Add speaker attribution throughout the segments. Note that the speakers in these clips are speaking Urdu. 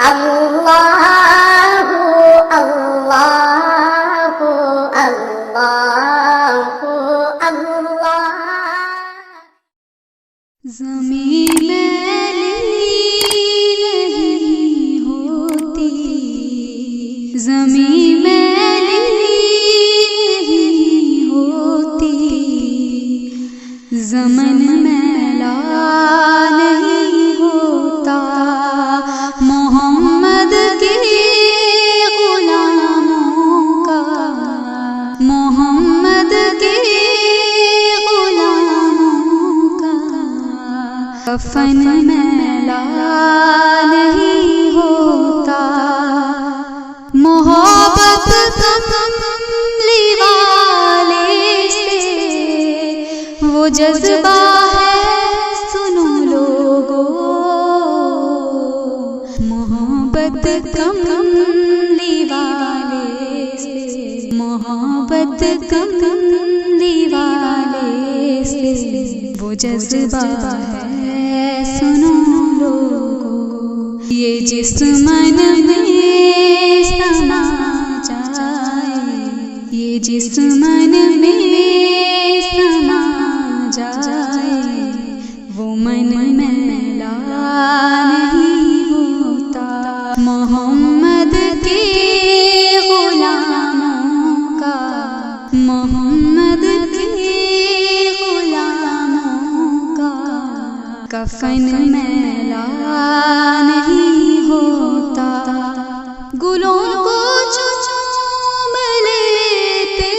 Speaker 1: اللہ اللہ اللہ اللہ۔
Speaker 2: زمین میلی نہیں ہوتی، زمین میلی نہیں ہوتی، زمن میلا نہیں ہوتا، محمد کے غلاموں کا، محمد کے غلاموں کا کفن میلا نہیں ہوتا، محبت کملی والے سے وہ جذبہ ہے سنو لوگو، محبت کملی والے سے، محبت کملی والے سے وہ جذبہ ہے سنو لوگو، یہ جسم من میں سما جائے، یہ جسم من میں سما جائے، وہ من میلا نہیں ہوتا، محمد کے غلاموں کا، محمد کے غلاموں کا کفن میلا نہیں ہوتا، گلوں کو چوم لیتے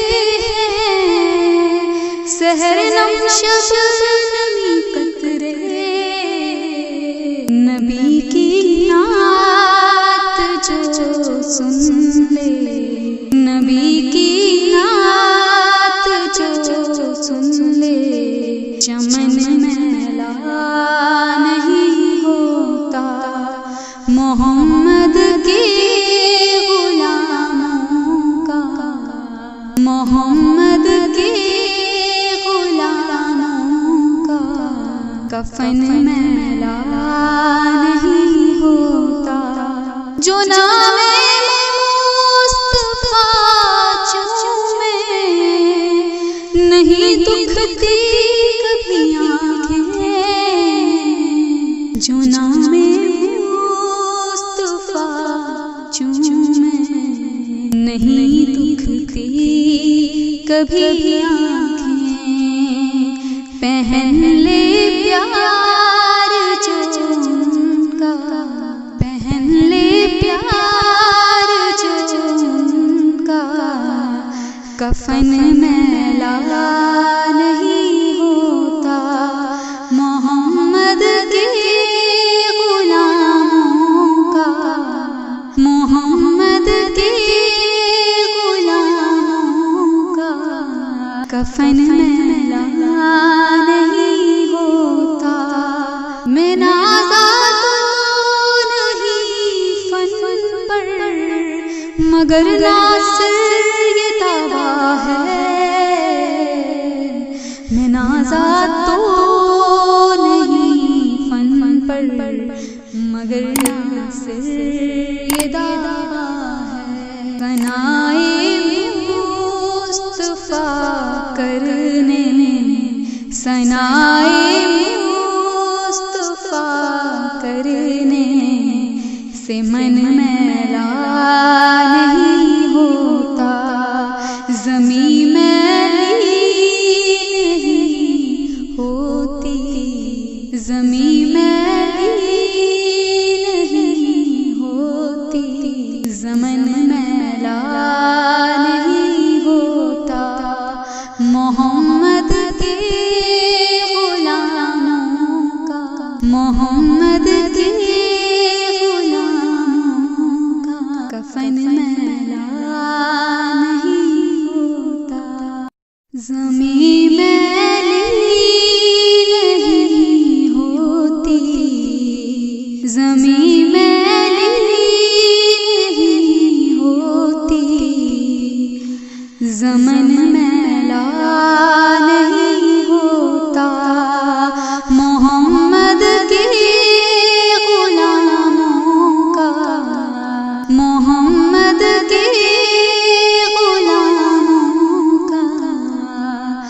Speaker 2: ہیں سحر نم شبنمی قطرے، نبی کی نعت جو سن لے، نبی کی نعت جو سن لے، چمن میلا نہیں ہوتا، محمد کے غلاموں کا، محمد کے غلاموں کا کفن میلا نہیں ہوتا، جو نام مصطفیٰ چومے نہیں دکھتی کبھی آنکھیں، جو نام مصطفیٰ چومے نہیں دکھتی کبھی آنکھیں، پہن لے پیار جو ان کا، پہن لے پیار جو ان کا کفن میلا نہیں ہوتا، محمد کے غلاموں کا، محمد کے غلاموں کا کفن میلا نہیں ہوتا، میں نازا تو نہیں فن پر مگر ناصر یہ دعویٰ ہے، میں نازا تو نہیں فن پر مگر ناصر یہ دعویٰ ہے، ثنائے مصطفیٰ کرنے، ثنائے مصطفیٰ کرنے سے من میلا نہیں ہوتا، زمین میلی نہیں ہوتی، زمین میلی نہیں ہوتی، زمن میلا نہیں ہوتا، محمد کے غلاموں کا، محمد کے غلاموں کا کفن میں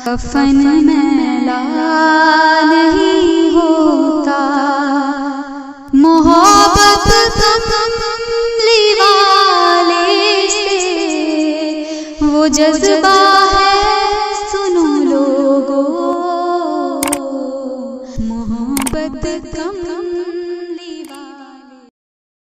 Speaker 2: کفن میلا نہیں